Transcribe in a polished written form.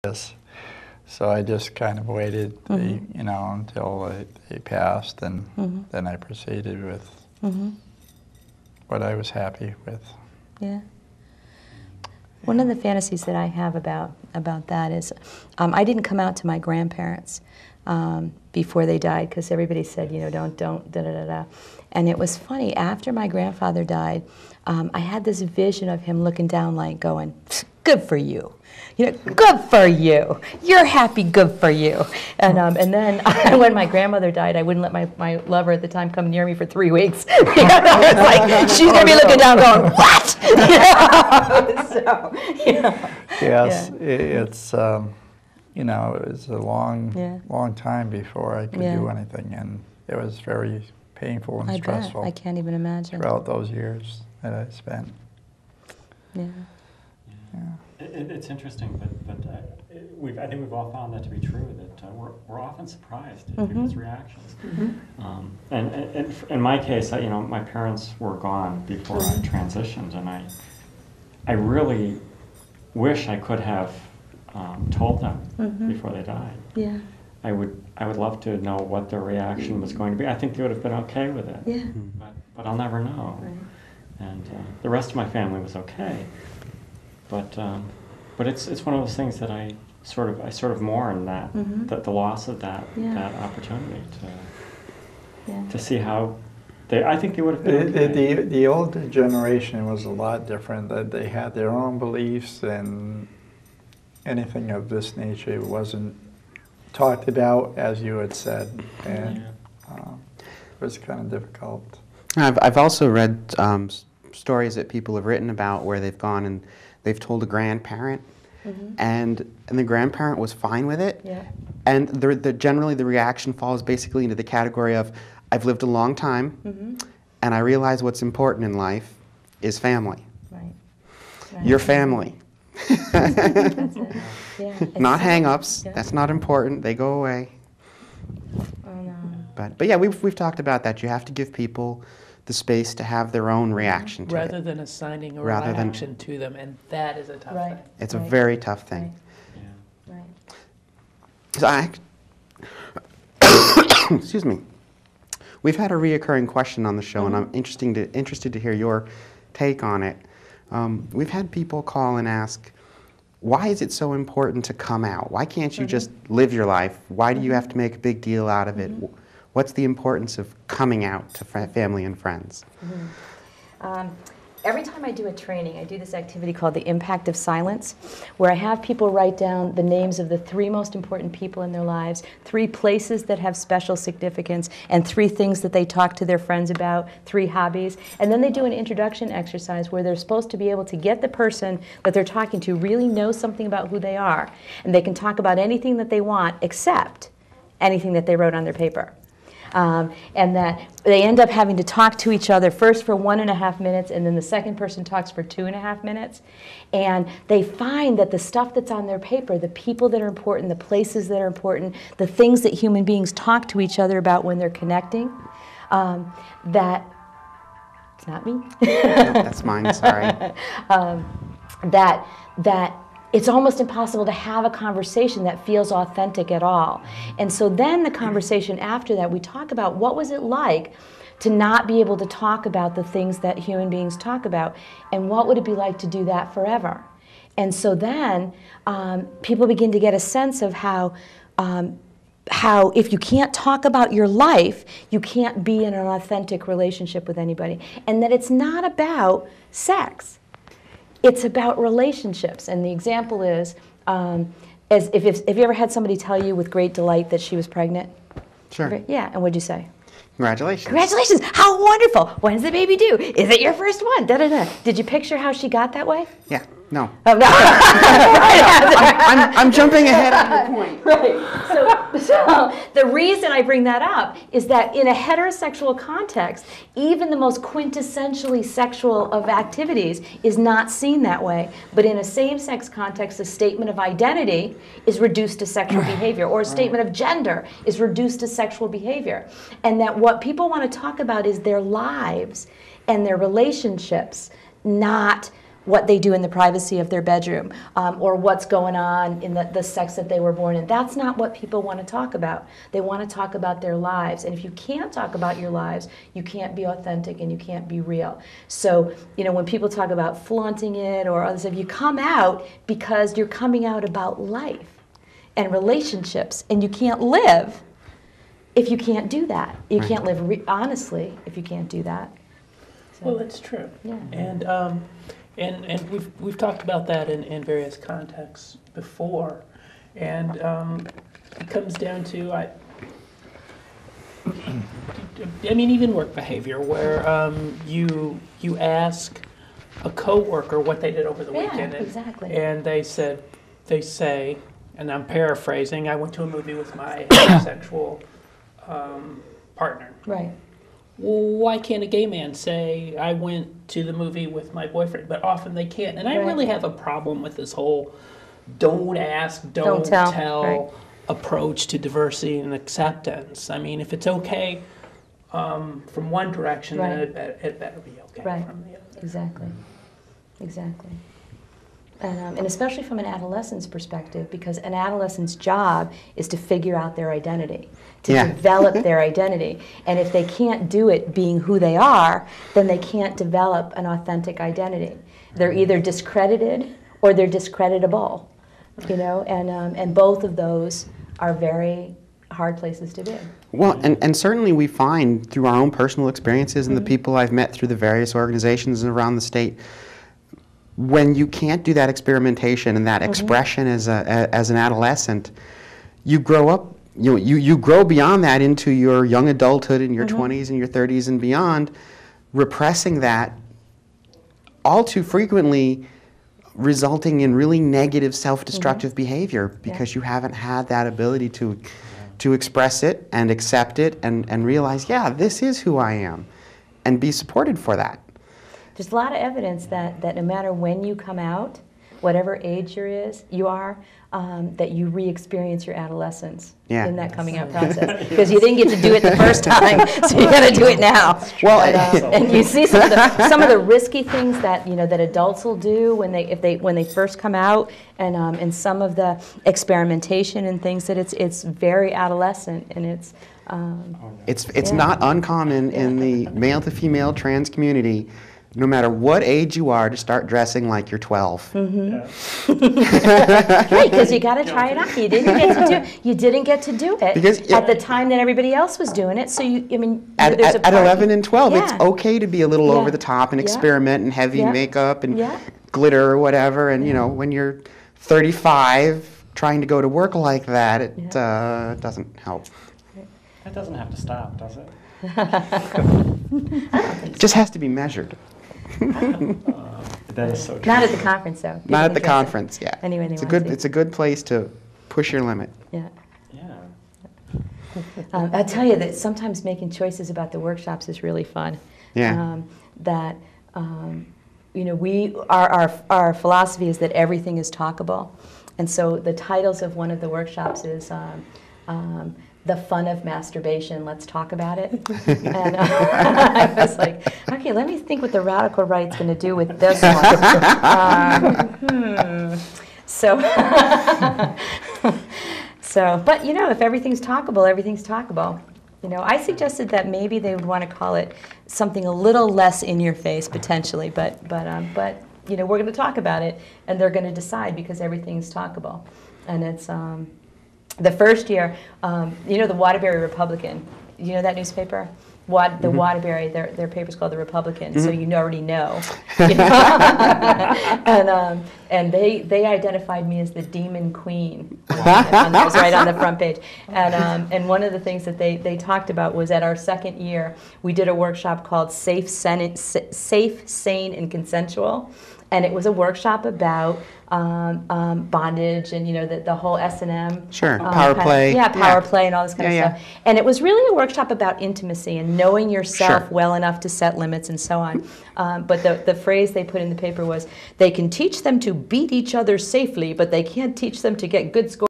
this. So I just kind of waited, you know, until they passed, and then I proceeded with what I was happy with. Yeah. One of the fantasies that I have about that is, I didn't come out to my grandparents before they died, because everybody said, you know, don't, da-da-da-da. And it was funny, after my grandfather died, I had this vision of him looking down, like going, good for you. You know, good for you. You're happy, good for you. And then when my grandmother died, I wouldn't let my lover at the time come near me for 3 weeks. You know, it's like, she's going to be looking down going, what? You know? So, you know. Yes, Yeah. it's, you know, it was a long time before I could do anything, and it was very painful and stressful. I can't even imagine. Throughout those years that I spent. Yeah. It's interesting, but I think we've all found that to be true, that we're often surprised at people's reactions. And in my case, you know, my parents were gone before I transitioned, and I really wish I could have told them before they died. Yeah. I would love to know what their reaction was going to be. I think they would have been okay with it. Yeah. But I'll never know. Right. And the rest of my family was okay. But it's one of those things that I sort of mourn, that the loss of that opportunity to see how I think they would have been okay. The older generation was a lot different. That they had their own beliefs, and anything of this nature wasn't talked about, as you had said, and it was kind of difficult. I've also read stories that people have written about where they've gone and they've told a grandparent, and the grandparent was fine with it, and generally the reaction falls basically into the category of, I've lived a long time, and I realize what's important in life is family. Right. Your family. That's it. Yeah. Not hang-ups. Yeah. That's not important. They go away. Oh, no. But yeah, we've talked about that. You have to give people the space to have their own reaction to it. Rather than assigning a reaction to them, and that is a tough thing. It's a very tough thing. Right. So excuse me. We've had a reoccurring question on the show, and I'm interested to hear your take on it. We've had people call and ask, why is it so important to come out? Why can't you just live your life? Why do you have to make a big deal out of it? What's the importance of coming out to family and friends? Every time I do a training, I do this activity called the Impact of Silence, where I have people write down the names of the 3 most important people in their lives, 3 places that have special significance, and 3 things that they talk to their friends about, 3 hobbies. And then they do an introduction exercise where they're supposed to be able to get the person that they're talking to really know something about who they are. And they can talk about anything that they want except anything that they wrote on their paper. And that they end up having to talk to each other first for 1.5 minutes, and then the second person talks for 2.5 minutes. And they find that the stuff that's on their paper, the people that are important, the places that are important, the things that human beings talk to each other about when they're connecting, that, it's not me. That's mine, sorry. That it's almost impossible to have a conversation that feels authentic at all. And so then the conversation after that, we talk about what was it like to not be able to talk about the things that human beings talk about, and what would it be like to do that forever? And so then people begin to get a sense of how if you can't talk about your life, you can't be in an authentic relationship with anybody. And that it's not about sex. It's about relationships. And the example is, have you ever had somebody tell you with great delight that she was pregnant? Sure. Yeah, and what'd you say? Congratulations. Congratulations! How wonderful! When's the baby due? Is it your first one? Da da da. Did you picture how she got that way? Yeah. No. Oh, no. I'm jumping ahead on your point. Right. So the reason I bring that up is that in a heterosexual context, even the most quintessentially sexual of activities is not seen that way. But in a same-sex context, a statement of identity is reduced to sexual behavior, or a statement of gender is reduced to sexual behavior. And that what people want to talk about is their lives and their relationships, not what they do in the privacy of their bedroom, or what's going on in the sex that they were born in. That's not what people want to talk about. They want to talk about their lives. And if you can't talk about your lives, you can't be authentic and you can't be real. So, you know, when people talk about flaunting it or other stuff, you come out because you're coming out about life and relationships, and you can't live if you can't do that. You can't live honestly if you can't do that. So, Well, that's true. Yeah. And we've talked about that in various contexts before, and it comes down to I mean even work behavior where you ask a coworker what they did over the weekend, exactly. and they say, and I'm paraphrasing, I went to a movie with my heterosexual partner. Right. Well, why can't a gay man say, I went to the movie with my boyfriend? But often they can't. And I really have a problem with this whole don't ask, don't tell approach to diversity and acceptance. I mean, if it's okay from one direction, then it better be okay from the other. Exactly. Exactly. And especially from an adolescent's perspective, because an adolescent's job is to figure out their identity, to develop their identity. And if they can't do it being who they are, then they can't develop an authentic identity. They're either discredited or they're discreditable, you know, and both of those are very hard places to be. Well, and certainly we find through our own personal experiences and the people I've met through the various organizations around the state, when you can't do that experimentation and that expression as an adolescent, you grow up, you grow beyond that into your young adulthood in your 20s and your 30s and beyond, repressing that all too frequently, resulting in really negative self-destructive behavior because you haven't had that ability to express it and accept it and realize, yeah, this is who I am, and be supported for that. There's a lot of evidence that no matter when you come out, whatever age you are, that you re-experience your adolescence in that coming out process. Because you didn't get to do it the first time, so you got to do it now. Well, and you see some of the risky things that that adults will do when they first come out, and some of the experimentation and things that it's very adolescent, and it's not uncommon in the male to female trans community, no matter what age you are, to start dressing like you're 12. Right, because you got to try it out. You didn't get to do it because, at the time that everybody else was doing it. So at 11 and 12, it's okay to be a little over the top and experiment and heavy makeup and glitter or whatever. And when you're 35, trying to go to work like that, it doesn't help. It doesn't have to stop, does it? It just has to be measured. That is so true. Not at the conference, though. Not at the conference, Anyway, it's a good place to push your limit. Yeah. Yeah. I'll tell you that sometimes making choices about the workshops is really fun. Yeah. Our philosophy is that everything is talkable, and so the titles of one of the workshops is. The fun of masturbation, let's talk about it. And I was like, okay, let me think what the radical right's going to do with this one. But if everything's talkable, everything's talkable. I suggested that maybe they would want to call it something a little less in your face potentially, but we're going to talk about it, and they're going to decide because everything's talkable, and it's. The first year, the Waterbury Republican, you know that newspaper? The Waterbury, their paper's called The Republican, so you already know. And they identified me as the demon queen, and that was right on the front page. And one of the things that they talked about was at our second year, we did a workshop called Safe, Sane, and Consensual. And it was a workshop about bondage and the whole S&M. Sure, power play. Power play and all this kind of stuff. And it was really a workshop about intimacy and knowing yourself well enough to set limits and so on. But the phrase they put in the paper was, they can teach them to beat each other safely, but they can't teach them to get good scores.